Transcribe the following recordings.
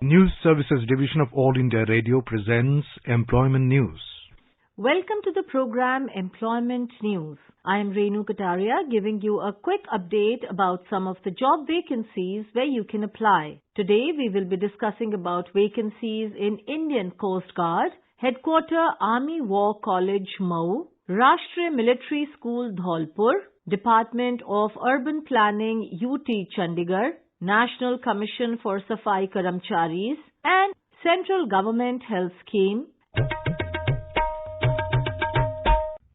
News Services Division of All India Radio presents Employment News. Welcome to the program Employment News. I am Renu Kataria giving you a quick update about some of the job vacancies where you can apply. Today we will be discussing about vacancies in Indian Coast Guard, Headquarter Army War College Mau, Rashtriya Military School Dholpur, Department of Urban Planning UT Chandigarh, National Commission for Safai Karamcharis and Central Government Health Scheme.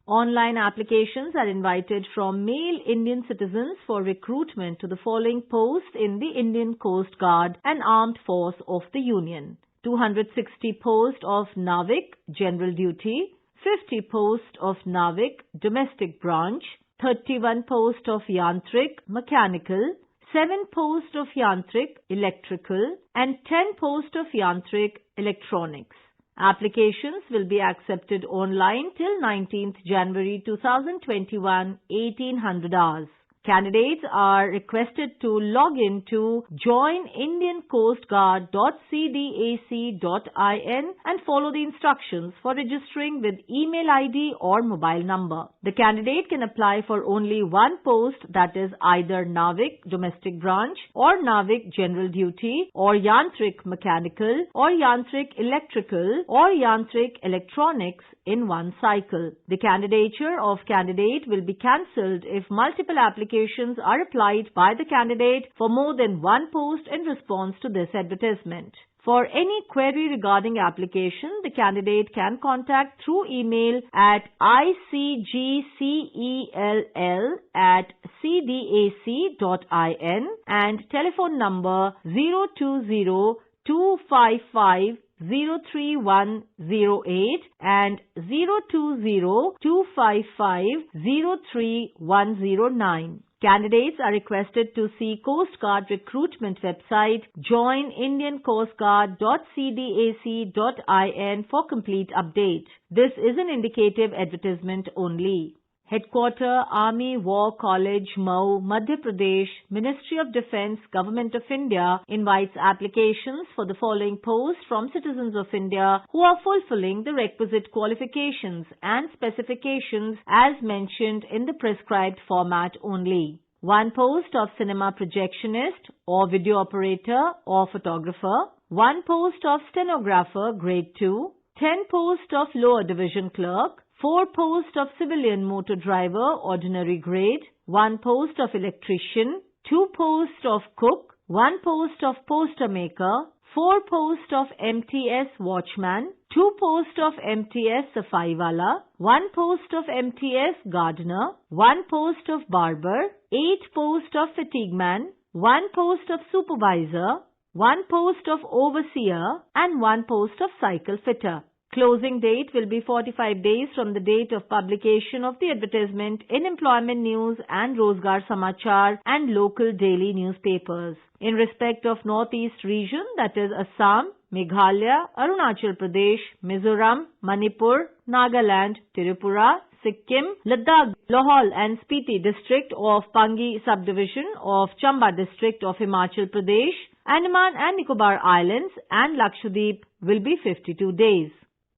Online applications are invited from male Indian citizens for recruitment to the following posts in the Indian Coast Guard and Armed Force of the Union. 260 posts of Navik, General Duty, 50 posts of Navik, Domestic Branch, 31 posts of Yantrik, Mechanical, 7 posts of Yantrik, Electrical, and 10 posts of Yantrik, Electronics. Applications will be accepted online till 19th January 2021, 1800 hours. Candidates are requested to log in to joinindiancoastguard.cdac.in and follow the instructions for registering with email ID or mobile number. The candidate can apply for only one post, that is either Navik Domestic Branch or Navik General Duty or Yantrik Mechanical or Yantrik Electrical or Yantrik Electronics in one cycle. The candidature of candidate will be cancelled if multiple applications are applied by the candidate for more than one post in response to this advertisement. For any query regarding application, the candidate can contact through email at icgcell@cdac.in and telephone number 020-255-03108 and 020-255-03109. Candidates are requested to see Coast Guard recruitment website joinindiancoastguard.cdac.in for complete update. This is an indicative advertisement only. Headquarter Army War College Mau, Madhya Pradesh, Ministry of Defence, Government of India invites applications for the following posts from citizens of India who are fulfilling the requisite qualifications and specifications as mentioned in the prescribed format only. One post of cinema projectionist or video operator or photographer, one post of stenographer grade 2, 10 posts of lower division clerk, 4 posts of civilian motor driver ordinary grade, 1 post of electrician, 2 posts of cook, 1 post of poster maker, 4 posts of MTS watchman, 2 posts of MTS safaiwala, 1 post of MTS gardener, 1 post of barber, 8 posts of fatigue man, 1 post of supervisor, 1 post of overseer and 1 post of cycle fitter. Closing date will be 45 days from the date of publication of the advertisement in Employment News and Rozgar Samachar and local daily newspapers. In respect of Northeast region, that is Assam, Meghalaya, Arunachal Pradesh, Mizoram, Manipur, Nagaland, Tripura, Sikkim, Ladakh, Lahaul and Spiti district of Pangi subdivision of Chamba district of Himachal Pradesh, Andaman and Nicobar Islands and Lakshadweep will be 52 days.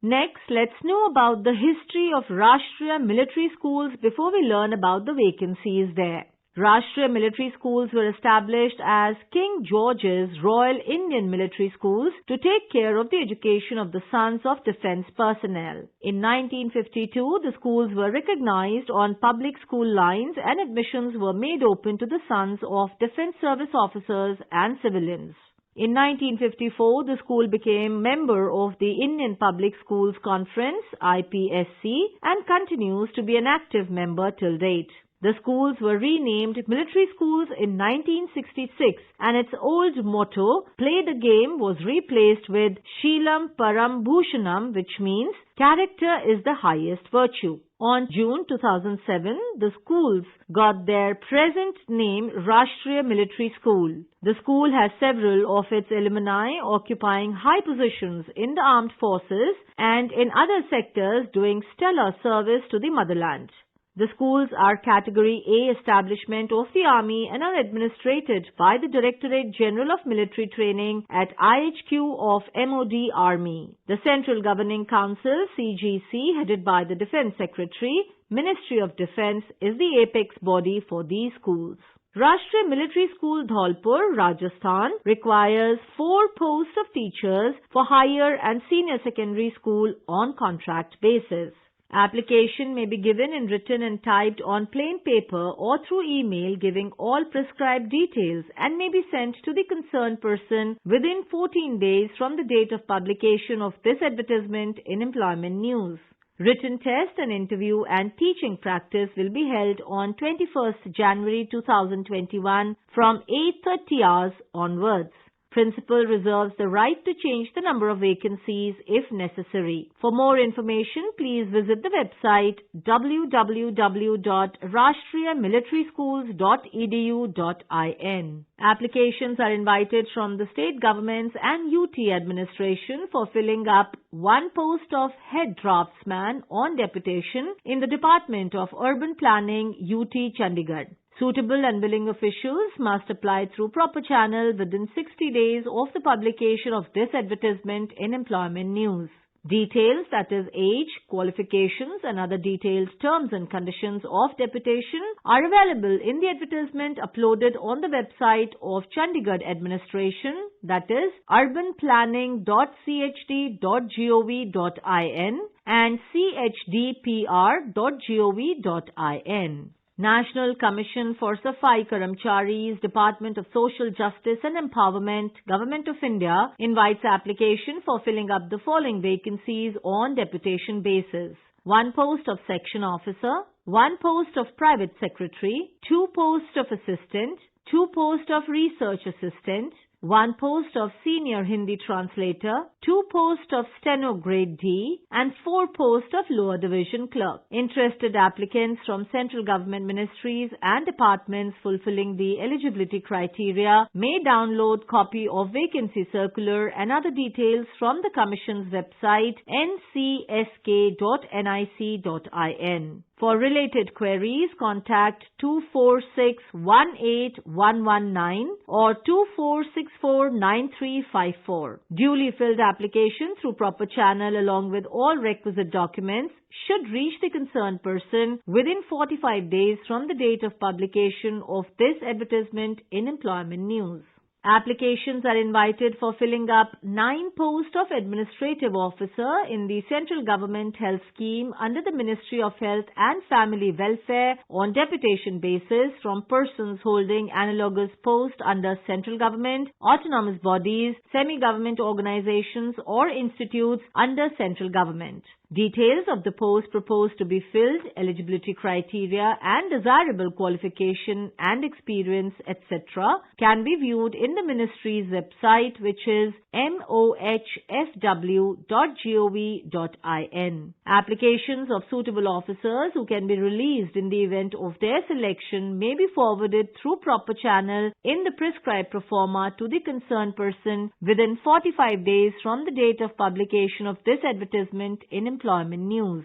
Next, let's know about the history of Rashtriya Military Schools before we learn about the vacancies there. Rashtriya Military Schools were established as King George's Royal Indian Military Schools to take care of the education of the sons of defence personnel. In 1952, the schools were recognized on public school lines and admissions were made open to the sons of defence service officers and civilians. In 1954, the school became member of the Indian Public Schools Conference, IPSC, and continues to be an active member till date. The schools were renamed Military Schools in 1966 and its old motto, Play the Game, was replaced with Sheelam Param Bhushanam, which means character is the highest virtue. On June 2007, the schools got their present name Rashtriya Military School. The school has several of its alumni occupying high positions in the armed forces and in other sectors doing stellar service to the motherland. The schools are Category A establishment of the Army and are administrated by the Directorate General of Military Training at IHQ of MOD Army. The Central Governing Council, CGC, headed by the Defence Secretary, Ministry of Defence, is the apex body for these schools. Rashtriya Military School Dholpur, Rajasthan, requires 4 posts of teachers for higher and senior secondary school on contract basis. Application may be given in written and typed on plain paper or through email giving all prescribed details and may be sent to the concerned person within 14 days from the date of publication of this advertisement in Employment News. Written test and interview and teaching practice will be held on 21st January 2021 from 8:30 hours onwards. Principal reserves the right to change the number of vacancies if necessary. For more information, please visit the website www.rashtriyamilitaryschools.edu.in. Applications are invited from the state governments and UT administration for filling up 1 post of head draftsman on deputation in the Department of Urban Planning, UT Chandigarh. Suitable and willing officials must apply through proper channel within 60 days of the publication of this advertisement in Employment News. Details, that is age, qualifications and other detailed terms and conditions of deputation are available in the advertisement uploaded on the website of Chandigarh Administration, that is urbanplanning.chd.gov.in and chdpr.gov.in. National Commission for Safai Karamcharis, Department of Social Justice and Empowerment, Government of India invites application for filling up the following vacancies on deputation basis. 1 post of section officer, 1 post of private secretary, 2 posts of assistant, 2 posts of research assistant, 1 post of senior Hindi translator, 2 posts of steno grade D and 4 posts of lower division clerk. Interested applicants from central government ministries and departments fulfilling the eligibility criteria may download copy of vacancy circular and other details from the Commission's website ncsk.nic.in. For related queries, contact 246-18119 or 2464-9354. Duly filled application through proper channel along with all requisite documents should reach the concerned person within 45 days from the date of publication of this advertisement in Employment News. Applications are invited for filling up 9 posts of Administrative Officer in the Central Government Health Scheme under the Ministry of Health and Family Welfare on deputation basis from persons holding analogous post under Central Government, autonomous bodies, semi-government organizations or institutes under Central Government. Details of the post proposed to be filled, eligibility criteria and desirable qualification and experience, etc. can be viewed in the Ministry's website, which is mohfw.gov.in. Applications of suitable officers who can be released in the event of their selection may be forwarded through proper channel in the prescribed proforma to the concerned person within 45 days from the date of publication of this advertisement in Employment News.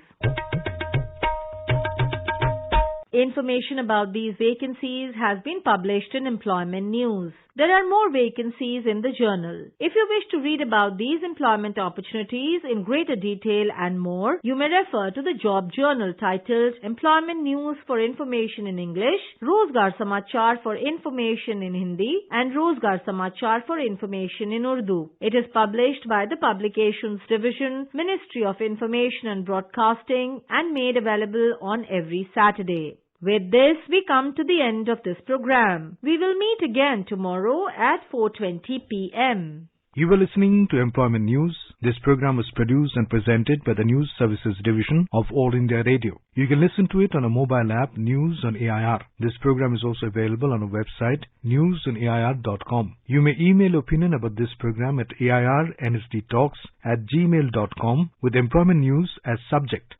Information about these vacancies has been published in Employment News. There are more vacancies in the journal. If you wish to read about these employment opportunities in greater detail and more, you may refer to the job journal titled Employment News for Information in English, Rozgar Samachar for Information in Hindi and Rozgar Samachar for Information in Urdu. It is published by the Publications Division, Ministry of Information and Broadcasting and made available on every Saturday. With this, we come to the end of this program. We will meet again tomorrow at 4:20 p.m. You were listening to Employment News. This program was produced and presented by the News Services Division of All India Radio. You can listen to it on a mobile app, News on AIR. This program is also available on our website, newsonair.com. You may email opinion about this program at airnsdtalks@gmail.com with Employment News as subject.